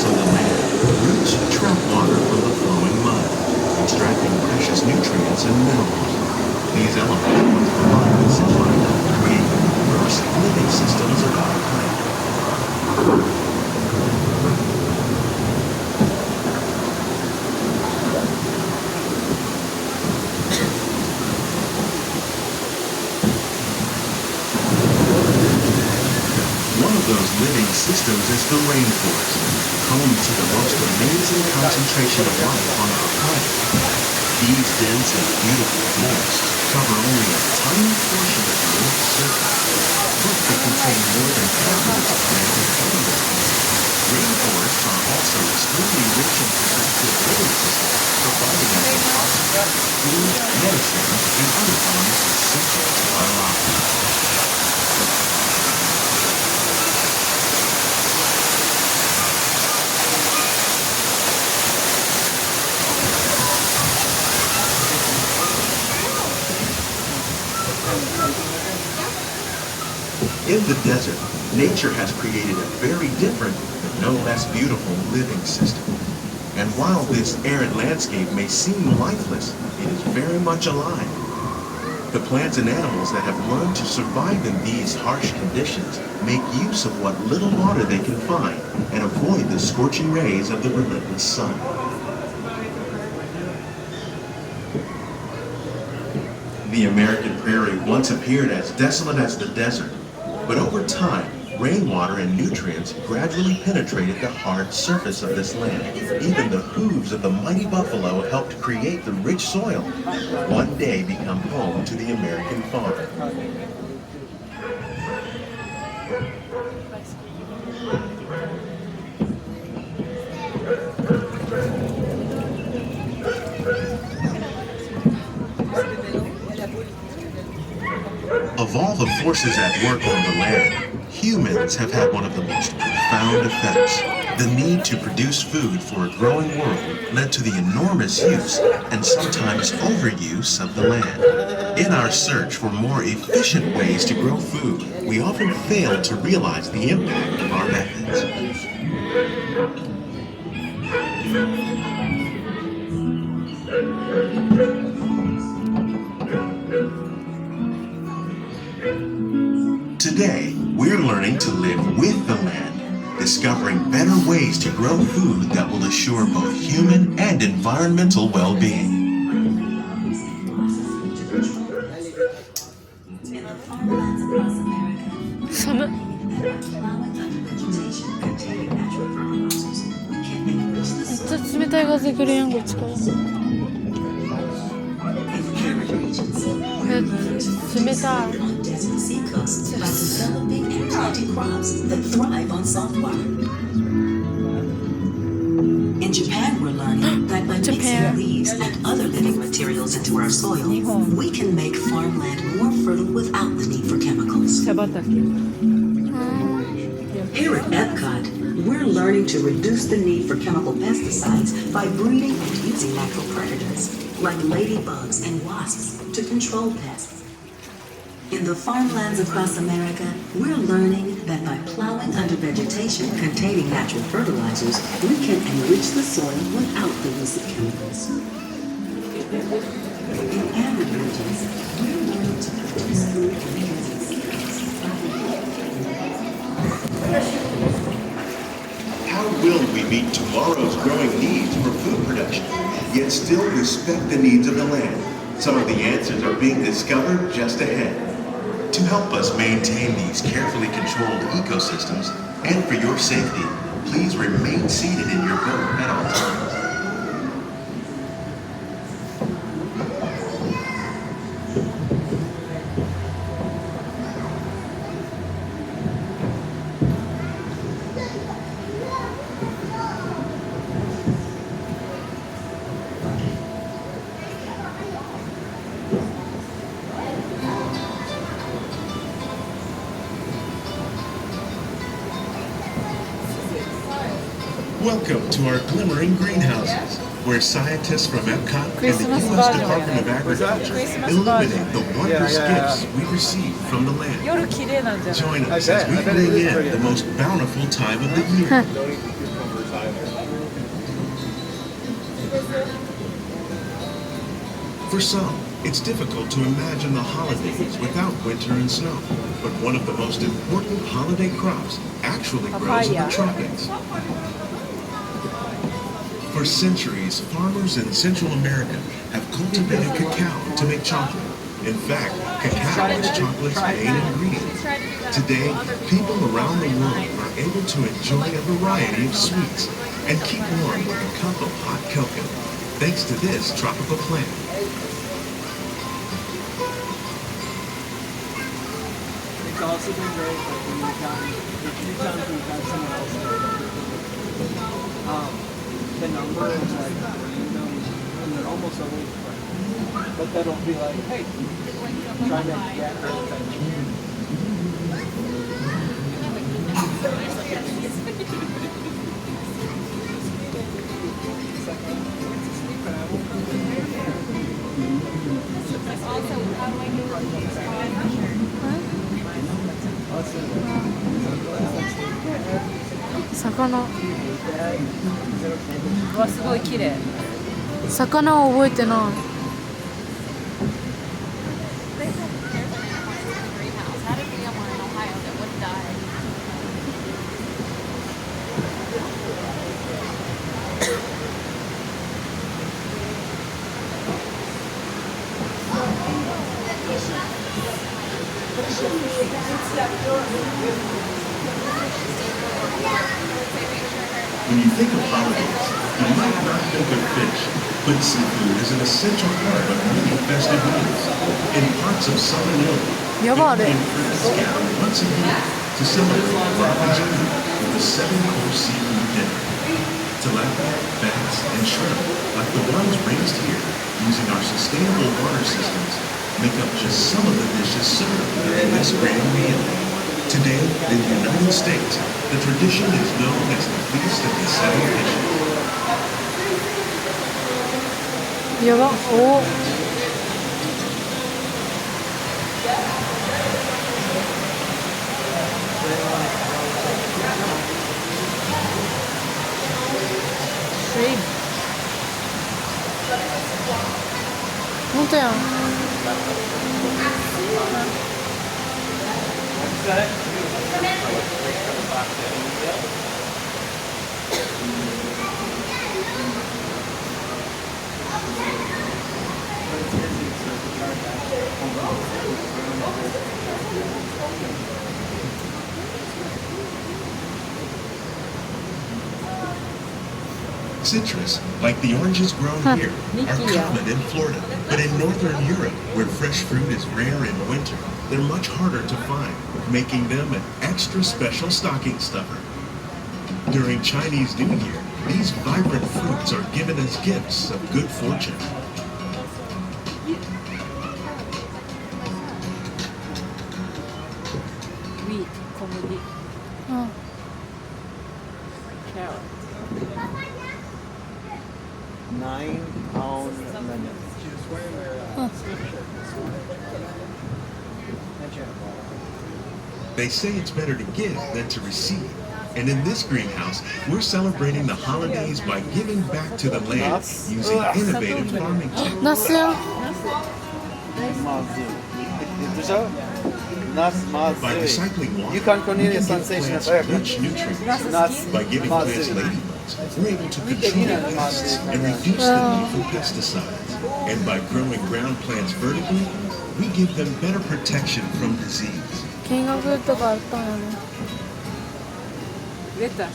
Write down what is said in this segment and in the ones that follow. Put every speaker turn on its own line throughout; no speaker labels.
surface of the land, roots trap water from the flowing mud, extracting precious nutrients and minerals. These elements must combine with sunlight to create the diverse living systems of our planet. One of those living systems is the rainforest, home to the most amazing concentration of life on our planet. These dense and beautiful forests cover only a tiny portion of the Earth's surface, but they contain more than thousands of plants and animals. Rainforests are also extremely rich in productive living systems, providing us with oxygen, food, medicine, and other elements essential to our lives. In the desert, nature has created a very different, but no less beautiful living system. And while this arid landscape may seem lifeless, it is very much alive. The plants and animals that have learned to survive in these harsh conditions make use of what little water they can find and avoid the scorching rays of the relentless sun. The American prairie once appeared as desolate as the desert. But over time, rainwater and nutrients gradually penetrated the hard surface of this land. Even the hooves of the mighty buffalo helped create the rich soil that one day become home to the American farm. Of all the forces at work on the land, humans have had one of the most profound effects. The need to produce food for a growing world led to the enormous use and sometimes overuse of the land. In our search for more efficient ways to grow food, we often fail to realize the impact of our methods. Today, we're learning to live with the land, discovering better ways to grow food that will assure both human and environmental well-being.
Seacoasts by developing and planting crops that thrive on salt water. In Japan, we're learning that by mixing leaves and other living materials into our soil, we can make farmland more fertile without the need for chemicals. Here at Epcot, we're learning to reduce the need for chemical pesticides by breeding and using natural predators, like ladybugs and wasps, to control pests. In the farmlands across America, we're learning that by plowing under vegetation containing natural fertilizers, we can enrich the soil without the use of chemicals. In arid regions, we're learning to produce food and using seeds.
How will we meet tomorrow's growing needs for food production, yet still respect the needs of the land? Some of the answers are being discovered just ahead. To help us maintain these carefully controlled ecosystems, and for your safety, please remain seated in your boat at all times. Welcome to our glimmering greenhouses, where scientists from Epcot and the U.S. Department of Agriculture illuminate the wondrous gifts we receive from the land. Join us as we bring in the most bountiful time of the year. For some, it's difficult to imagine the holidays without winter and snow. But one of the most important holiday crops actually grows in the tropics. For centuries, farmers in Central America have cultivated cacao to make chocolate. In fact, cacao is chocolate's main ingredient. Today, people around the world are able to enjoy a variety of sweets and keep warm with a cup of hot cocoa, thanks to this tropical plant.
It's also been great when we've gotten, the few times we've had someone else the number is like 3 million, and they're almost always friends. But that'll be like, hey, trying to get her attention.
魚わすごい綺麗魚を覚えてない
When you think of holidays, you might not think of fish, but seafood is an essential part of many festive meals. In parts of southern Italy, immigrants gather once a year to celebrate Barbara with a 7-course seafood dinner. Tilapia, bass, and shrimp, like the ones raised here using our sustainable water systems, make up just some of the dishes served during this grand meal. Today, in the United States, the tradition is known as the Feast of the Seven Fishes.
やばお本当やん
Citrus, like the oranges grown here, are common in Florida, but in northern Europe, where fresh fruit is rare in winter, they're much harder to find, making them an extra special stocking stuffer. During Chinese New Year, these vibrant fruits are given as gifts of good fortune.
Wheat 小麦 Carrot
9-pound lemon.
They say it's better to give than to receive. And in this greenhouse, we're celebrating the holidays by giving back to the land using innovative farming techniques.
ナスや
By recycling water,
You can't
we
Cornelius
can give
sensation
plants
of
rich nutrients. By giving plants ladybugs, we're able to control pests and reduce the need for pesticides. And by growing ground plants vertically, we give them better protection from disease.
金額とかあったんやねレタス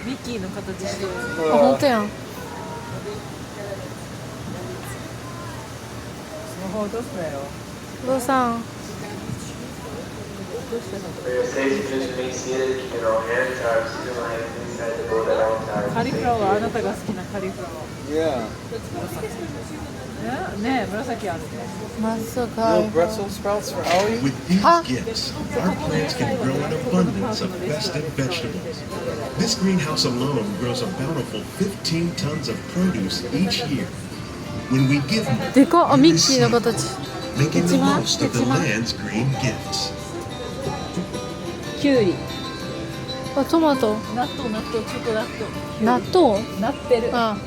ミッキーの形してるあ、ほんとやんお父さん
For your safety, please remain seated, keep your own hands, our season line inside the boat at all times.
カリフラワーあなたが好きなカリフラワー
Yeah.
ねえ紫あるねまず
No Brussels sprouts for Aoi?
With these gifts, our plants can grow an abundance of festive vegetables. This greenhouse alone grows a bountiful 15 tons of produce each year. When we give more,
でかっあ
we
ミッキーの
receive,
形
making the
一番
most of the
一番
land's green gifts.
キュウリあ、トマト。
納豆、ちょっと納豆。
納豆。
なってる。
あ。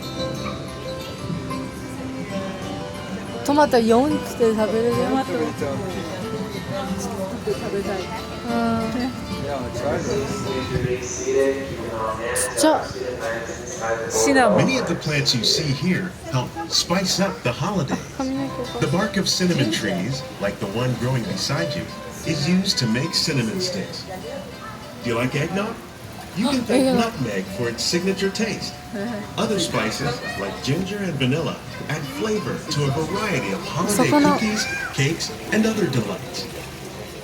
トマト4つで食べれるよ。
トマト。食べたい。
うん。
Many of the plants you see here help spice up the holidays. The bark of cinnamon trees, like the one growing beside you, is used to make cinnamon sticks. Do you like eggnog? You can thank nutmeg for its signature taste. Other spices, like ginger and vanilla, add flavor to a variety of holiday cookies, cakes, and other delights.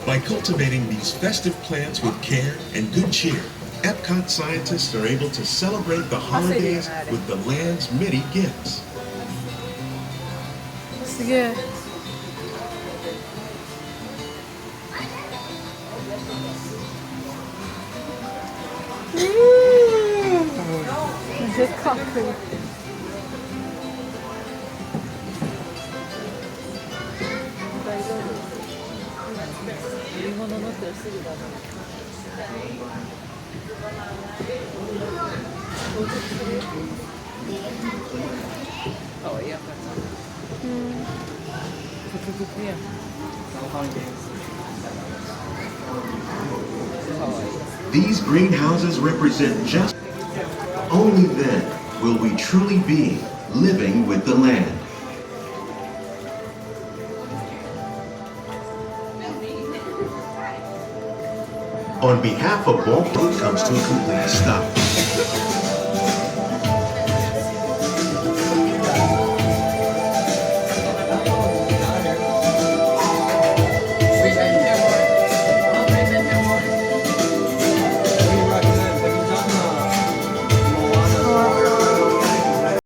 By cultivating these festive plants with care and good cheer, Epcot scientists are able to celebrate the holidays with the land's many gifts.
すげえ。でかく。
売り物乗ったらすぐだね。かわいい赤ちゃん。ふくふくやん。かわいい。
These greenhouses represent just. Only then will we truly be living with the land. On behalf of Baltimore, comes to a complete stop.